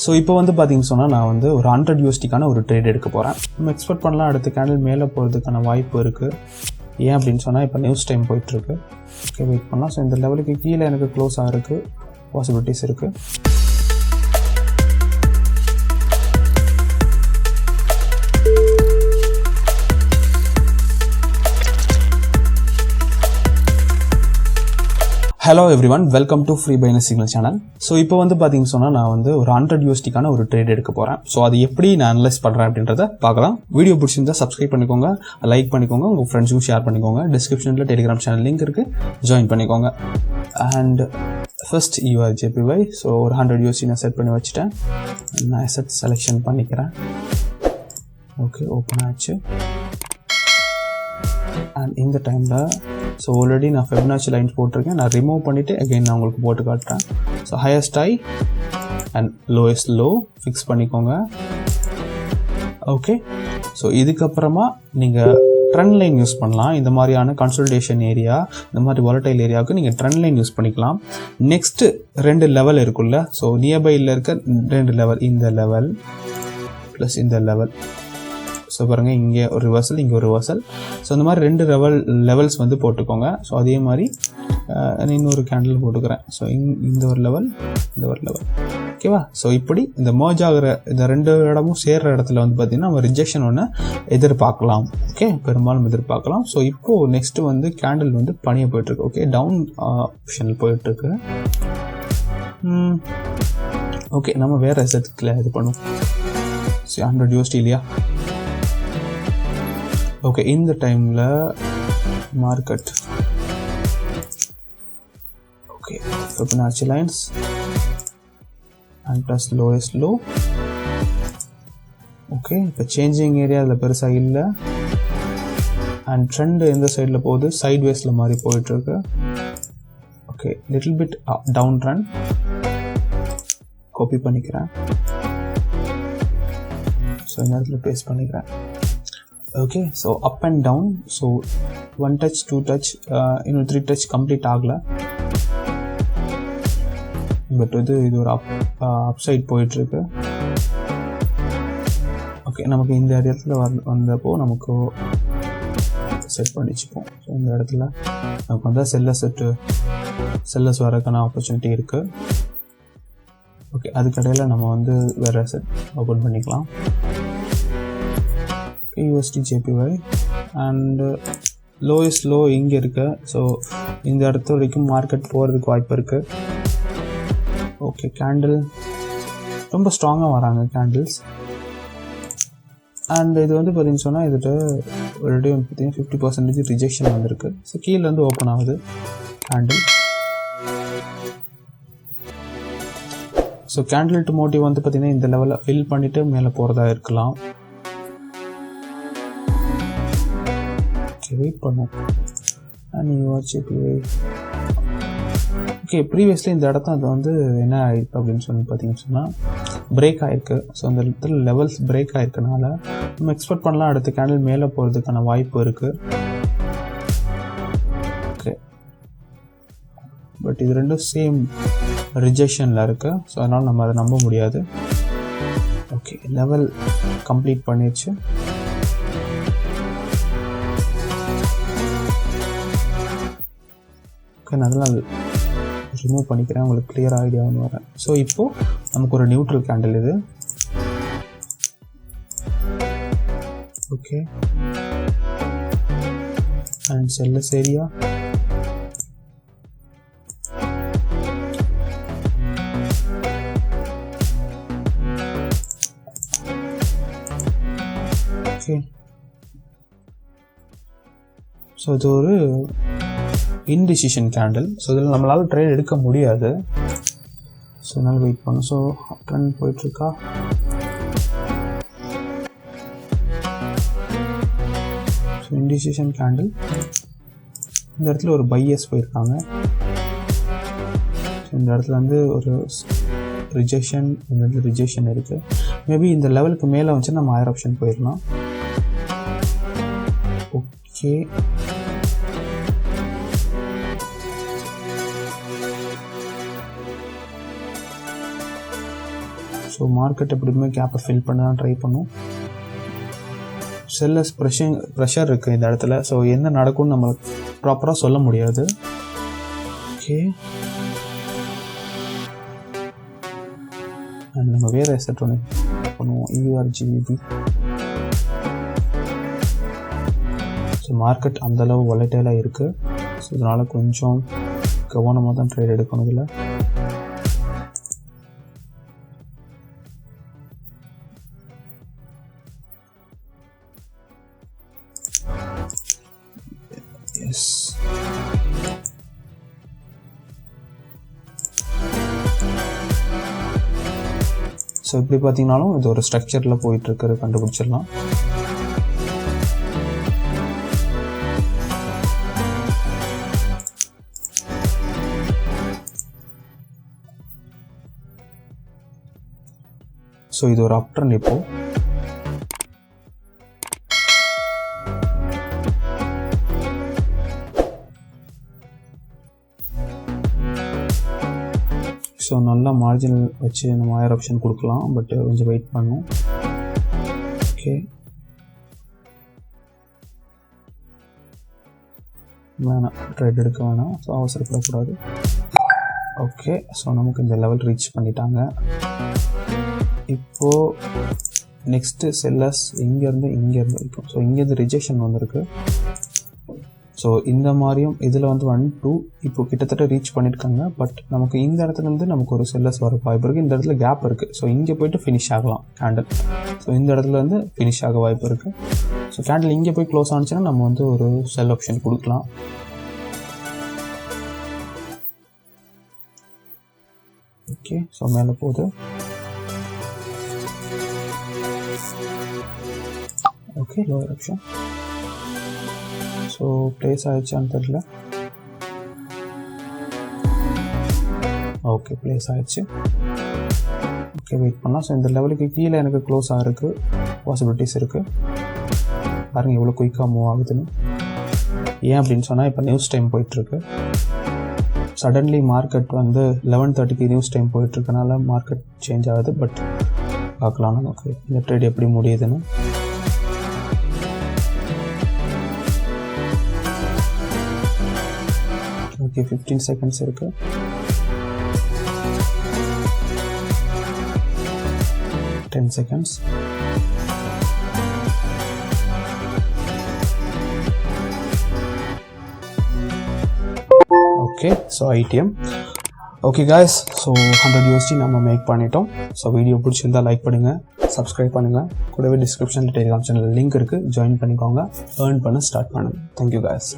So இப்போ வந்து பார்த்தீங்கன்னு சொன்னால் நான் வந்து ஒரு 100 USDக்கான ஒரு ட்ரேட் எடுக்க போகிறேன். நம்ம எக்ஸ்பெக்ட் பண்ணலாம் அடுத்த கேண்டில் மேலே போகிறதுக்கான வாய்ப்பு இருக்குது. ஏன் அப்படின்னு சொன்னால் இப்போ நியூஸ் டைம் போயிட்டுருக்கு. ஓகே, வெயிட் பண்ணலாம். ஸோ இந்த லெவலுக்கு கீழே எனக்கு க்ளோஸ் ஆகிறதுக்கு பாசிபிலிட்டிஸ் இருக்குது. Hello everyone, welcome to free Pinus signal channel. So இப்போ வந்து பார்த்தீங்கன்னு சொன்னால் நான் வந்து ஒரு 100 USDக்கான ஒரு ட்ரேட் எடுக்க போகிறேன். ஸோ அது எப்படி நான் அனலைஸ் பண்ணுறேன் அப்படின்றத பார்க்கலாம். வீடியோ பிடிச்சிருந்தா சப்ஸ்கிரைப் பண்ணிக்கோங்க, லைக் பண்ணிக்கோங்க, உங்கள் ஃப்ரெண்ட்ஸுக்கும் ஷேர் பண்ணிக்கோங்க. டிஸ்கிரிப்ஷனில் டெலிகிராம் சேனல் லிங்க் இருக்குது, ஜாயின் பண்ணிக்கோங்க. And first JPY. ஸோ ஒரு 100 USD நான் செட் பண்ணி வச்சுட்டேன். நான் அசெட் செலெக்ஷன் பண்ணிக்கிறேன். ஓகே, ஓப்பன் ஆச்சு. அண்ட் இந்த டைமில் ஸோ ஆல்ரெடி நான் ஃபெபனாச்சி லைன்ஸ் போட்டிருக்கேன். நான் ரிமூவ் பண்ணிவிட்டு அகைன் நான் உங்களுக்கு போட்டு காட்டுறேன். So highest high and lowest low fix பண்ணிக்கோங்க. ஓகே, ஸோ இதுக்கப்புறமா நீங்கள் ட்ரெண்ட் லைன் யூஸ் பண்ணலாம். இந்த மாதிரியான கன்சல்டேஷன் ஏரியா, இந்த மாதிரி வாலடைல் ஏரியாவுக்கு நீங்கள் ட்ரெண்ட் லைன் யூஸ் பண்ணிக்கலாம். நெக்ஸ்ட்டு 2 லெவல் இருக்குல்ல, ஸோ நியர்பையில் இருக்க 2 லெவல், இந்த லெவல் ப்ளஸ் இந்த லெவல். ஸோ பாருங்கள், இங்கே ஒரு ரிவர்சல், இங்கே ஒரு ரிவர்சல். ஸோ இந்த மாதிரி 2 லெவல்ஸ் வந்து போட்டுக்கோங்க. ஸோ அதே மாதிரி இன்னொரு கேண்டில் போட்டுக்கிறேன். ஸோ இந்த ஒரு லெவல், இந்த ஒரு லெவல். ஓகேவா? ஸோ இப்படி இந்த மர்ஜ் ஆகிற இந்த 2 இடமும் சேர்கிற இடத்துல வந்து பார்த்திங்கன்னா நம்ம ரிஜெக்ஷன் ஒன்று எதிர்பார்க்கலாம். ஓகே, பெரும்பாலும் எதிர்பார்க்கலாம். ஸோ இப்போது நெக்ஸ்ட்டு வந்து கேண்டில் வந்து பனியாக போயிட்டுருக்கு. ஓகே, டவுன் ஆப்ஷனில் போயிட்டுருக்கு. ஓகே, நம்ம வேறு அசெட்ஸில் இது பண்ணுவோம். ஸோ 100 USD இல்லையா? ஓகே, இந்த டைமில் market okay Fibonacci lines and plus lowest low. Okay, இப்போ சேஞ்சிங் ஏரியா அதில் பெருசாக இல்லை. அண்ட் ட்ரெண்டு எந்த சைடில் போகுது? சைட் வேஸில் மாதிரி போயிட்டுருக்கு. Okay, little bit down trend. Copy பண்ணிக்கிறேன். ஸோ இந்த இடத்துல பேஸ்ட் பண்ணிக்கிறேன். Okay, so up and down. So 1 touch 2 touch இன்னும் 3 touch கம்ப்ளீட் ஆகலை. பட் இது ஒரு அப் சைட் போயிட்டுருக்கு. ஓகே, நமக்கு இந்த இடத்துல வந்தப்போ நமக்கு செட் பண்ணிச்சுப்போம். ஸோ இந்த இடத்துல நமக்கு வந்து செல்லர்ஸ் வரக்கான ஆப்பர்ச்சுனிட்டி இருக்குது. ஓகே, அதுக்கடையில் நம்ம வந்து வேறு செட் ஓப்பன் பண்ணிக்கலாம். USD JPY and lowest low இங்கே இருக்கு. ஸோ இந்த இடத்து வரைக்கும் மார்க்கெட் போகிறதுக்கு வாய்ப்பு இருக்குது. ஓகே, கேண்டில் ரொம்ப ஸ்ட்ராங்காக வராங்க கேண்டில்ஸ். அண்ட் இது வந்து பார்த்தீங்கன்னு சொன்னால் இதுகிட்ட ஆல்ரெடி வந்து பார்த்தீங்கன்னா 50% ரிஜெக்ஷன் வந்திருக்கு. ஸோ கீழேருந்து ஓப்பன் ஆகுது candle. So candle to motive வந்து பார்த்தீங்கன்னா இந்த லெவலில் ஃபில் பண்ணிவிட்டு மேலே போகிறதா இருக்கலாம். வெயிட் பண்ணும். ஓகே, ப்ரீவியஸ்லி இந்த இடத்த அது வந்து என்ன ஆயிருக்கு அப்படின்னு சொல்லி பார்த்தீங்கன்னு சொன்னால் பிரேக் ஆகிருக்கு. ஸோ அந்த இடத்துல லெவல்ஸ் பிரேக் ஆகிருக்கனால நம்ம எக்ஸ்பெக்ட் பண்ணலாம் அடுத்த கேண்டில் மேலே போகிறதுக்கான வாய்ப்பு இருக்குது. ஓகே, பட் இது ரெண்டும் சேம் ரிஜெக்ஷனில் இருக்குது. ஸோ அதனால் நம்ம அதை நம்ப முடியாது. ஓகே, லெவல் கம்ப்ளீட் பண்ணிடுச்சு. நான் அதெல்லாம் ரிமூவ் பண்ணிக்கிறேன், உங்களுக்கு கிளியர் ஐடியா ஒன்று வரேன். ஸோ இப்போது நமக்கு ஒரு நியூட்ரல் கேண்டில் இது. Okay, and sellers area. Okay, so இது ஒரு இன்டிசிஷன் கேண்டில். ஸோ இதில் நம்மளால் ட்ரேட் எடுக்க முடியாது. ஸோ அதனால் வெயிட் பண்ணும். ஸோ ட்ரெண்ட் போயிட்டுருக்கா? So indecision candle. இந்த இடத்துல ஒரு பையர்ஸ் போயிருக்காங்க. ஸோ இந்த இடத்துல வந்து ஒரு ரிஜெக்ஷன், இந்த இடத்துல ரிஜெக்ஷன் இருக்குது. மேபி இந்த லெவலுக்கு மேலே வச்சு நம்ம ஹையர் ஆப்ஷன் போயிடலாம். ஓகே, ஸோ மார்க்கெட் எப்படியுமே கேப்பை ஃபில் பண்ண தான் ட்ரை பண்ணும். செல்லர்ஸ் ப்ரெஷர் இருக்குது இந்த இடத்துல. ஸோ என்ன நடக்கும்னு நம்ம ப்ராப்பராக சொல்ல முடியாது. ஓகே, நம்ம வேறு எசெட் ஒன்று பண்ணுவோம், EURGBP. ஸோ மார்க்கெட் அந்தளவு வாலடைலாக இருக்குது. ஸோ இதனால் கொஞ்சம் கவனமாக தான் ட்ரேட் எடுக்கணும். இதில் எஸ், ஸோ இப்படி பார்த்தீங்கன்னாலும் இது ஒரு ஸ்ட்ரக்சரில் போயிட்டுருக்கிறது கண்டுபிடிச்சிடலாம். ஸோ இது ஒரு அப் ட்ரெண்ட். இப்போ ஸோ நல்லா மார்ஜினல் வச்சு நம்ம ஹையர் ஆப்ஷன் கொடுக்கலாம், பட் கொஞ்சம் வெயிட் பண்ணும். ஓகே, வேணாம், ட்ரேட் எடுக்க வேணாம், ஸோ அவசரப்படக்கூடாது. ஓகே, ஸோ நமக்கு இந்த லெவல் ரீச் பண்ணிட்டாங்க. இப்போது நெக்ஸ்ட்டு செல்லர்ஸ் இங்கேருந்து இருக்கும். ஸோ இங்கேருந்து ரிஜெக்ஷன் வந்திருக்கு. ஸோ இந்த மாதிரியும் இதில் வந்து 1 2 இப்போ கிட்டத்தட்ட ரீச் பண்ணியிருக்காங்க. பட் நமக்கு இந்த இடத்துலேருந்து நமக்கு ஒரு செல்லர்ஸ் வர வாய்ப்பு இருக்குது. இந்த இடத்துல கேப் இருக்குது. ஸோ இங்கே போய்ட்டு ஃபினிஷ் ஆகலாம் கேண்டில். ஸோ இந்த இடத்துல வந்து ஃபினிஷ் ஆக வாய்ப்பு இருக்குது. ஸோ கேண்டில் இங்கே போய் க்ளோஸ் ஆனிச்சுன்னா நம்ம வந்து ஒரு செல் ஆப்ஷன் கொடுக்கலாம். ஓகே, ஸோ மேலே போகுது. Okay, lower option. So place ஆகிடுச்சான்னு தெரியல. ஓகே, ப்ளேஸ் ஆகிடுச்சு. ஓகே, வெயிட் பண்ணலாம். ஸோ இந்த லெவலுக்கு கீழே எனக்கு க்ளோஸ் ஆகிறதுக்கு பாசிபிலிட்டிஸ் இருக்குது. பாருங்கள் எவ்வளோ குயிக்காக மூவ் ஆகுதுன்னு. ஏன் அப்படின்னு சொன்னால் இப்போ நியூஸ் டைம் போயிட்டுருக்கு. சடன்லி மார்க்கெட் வந்து 11:30க்கு நியூஸ் டைம் போயிட்டுருக்கனால மார்க்கெட் சேஞ்ச் ஆகுது. பட் பார்க்கலாம் நமக்கு இந்த ட்ரேட் எப்படி முடியுதுன்னு. ஓகே, 15 செகண்ட்ஸ் இருக்குது. Ten seconds. Okay, so ITM. Okay guys, so 100 USD நம்ம மேக் பண்ணிட்டோம். ஸோ வீடியோ பிடிச்சிருந்தா லைக் பண்ணுங்கள், சப்ஸ்கிரைப் பண்ணுங்கள். கூடவே டிஸ்கிரிப்ஷனில் டெலிகிராம் சேனல் லிங்க் இருக்குது, ஜாயின் பண்ணிக்கோங்க, ஏர்ன் பண்ண ஸ்டார்ட் பண்ணுங்கள். Thank you guys.